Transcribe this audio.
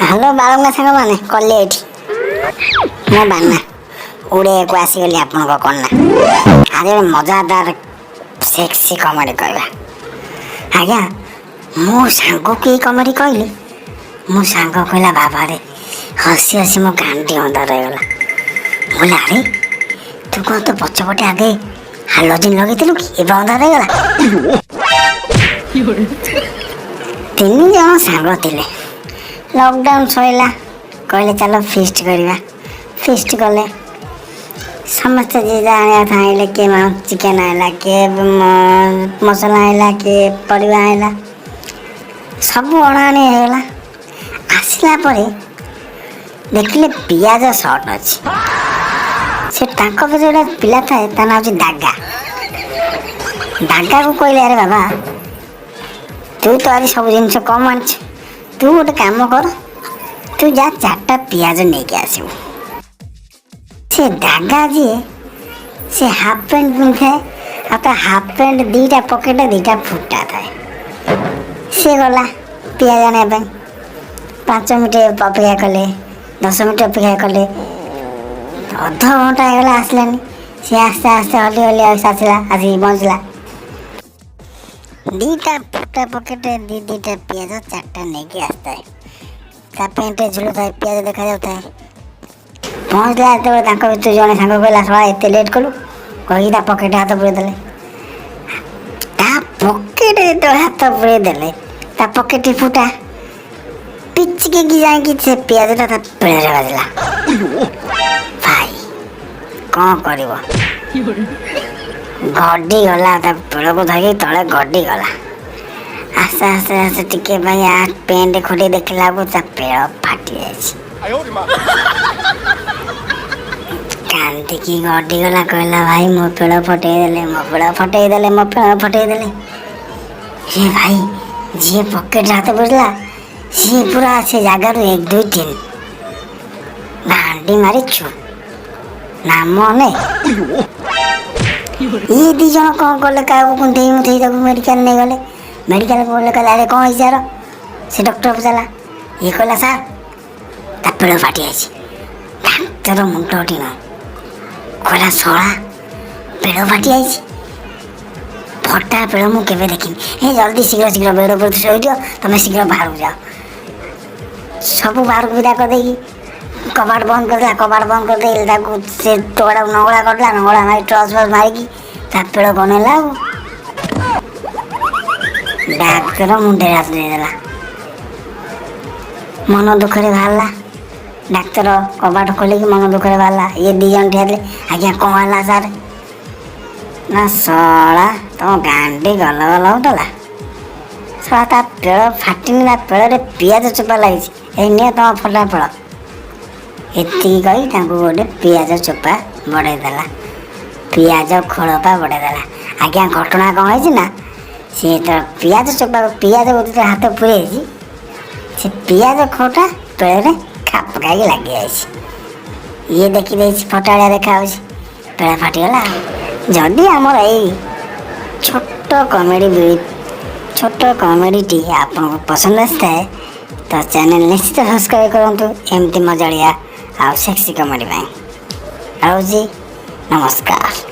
Hello बालंगा सांग माने कले एठी मो बाना उड़े को आसीगली आपन को कोना आज मजादार सेक्सी कॉमेडी कहबा आज्ञा मो सांग की कॉमेडी कहली मो सांग कहला बाबा रे हसी हसी मो गांडी अंधा रह गला बोले अरे तू को तो पछपटे आगे हालोजिन लगेतिलु कि ए अंधा रह गला तीन जन सांग थिले लॉकडाउन सैला कहले चलो फिस्ट करवा फिस्ट कले समस्त जे जाने था के चिकेन आइला के मसला आइला के परिवा आइला सब अणाणी होगा आसला परे देखले पियाज सर्ट अच्छी से तांको पे जो पिला था ता ना होची दागा दागा को कहले अरे बाबा तू तो आज सब जिन कम आन तू गोटे काम कर तू जा 4टा पियाज नहीं के आसबू से दागा जी से हाफ पैंट पिंधे आता हाफ पैंट 2टा पकेट 2टा फुटा थाए से गला पियाज आने 5 मिनट अपेक्षा कले 10 मिनट अपेक्षा कले अध घंटा होगा आसलानी से आस्ते आस्ते हली हली आसला आसी पहुँचला 2टा फुटा पकेट 2टा पियाज 4टा नहीं के आसता है ता पेंट झुलू था पियाज देखा जाता है पहुँचला तो भर जड़े सांग कहला सला एत लेट कलु कही पकेट हाथ पुरे देले पकेट जो हाथ पुरे देले पकेट फुटा पिचके की जाए से पियाज पेड़ बाजला भाई कौन कर गड्डी गला पेड़ को धरिक तले गड्डी गला आस्ते आस्ते आस्ते टिके पेंट खोटी देखला पेड़ फाटी कांदी की गड्डी गला कहला भाई मो पेड़ फटेदेले मो पेड़ फटेदेले मो पेड़ फटेदेले ये भाई जी पकेट हाथ पड़ला सी पूरा से जगार 1 2 3 घाटी मारी छु नाम ने ये 2 जन कौन कले का कुंथई मुथई मेडिकल नहीं गले मेडिकल बोले कहला अरे कौन हिसार से डॉक्टर पचारा ये कहला सार पेड़ फाटी आई डाक्तर मुंड उठी न कहला सला पेड़ फाटी आई फटा पेड़ मुझे देखी जल्दी शीघ्र शीघ्र बेड पर शोई दियो तुम शीघ्र बाहर जाओ सब बाहर को विदा कर देगी कबाट बंद कर कबाट बंद कर दे से टोड़ा नंगला करला नंगला मारी ट्रस बस मारिकी पेड़ गनेला डाक्तर मुंडे हाथ देदेला मन दुखरे बाहरला डाक्तर कबाट खोलिकी मन दुखरे बाहरला ये 2 जन ठेले आज्ञा कौन है सार ना सला तुम गांडी गल गल होटला सला ता पेड़ फाटिनी पेड़ पियाज चोपा लगी नहीं तुम फटा पेड़ एति कही गोटे पियाज चोपा बढ़ेदेला पियाज खोलपा बढ़ेदेला आज्ञा घटना कौन है ना सी तो पियाज चोपा पियाज गोटे हाथ पुरे से पियाज खोटा पेड़ खाप खाई लगे ये देखी फटाड़िया देखा पेड़ फाटीगला जदि आमर यही छोट कमेडी टी आपको पसंद आए तो चैनल निश्चित सब्सक्राइब करूँ एमती मजाड़िया आ सेक्सी कमेडी रोजी नमस्कार।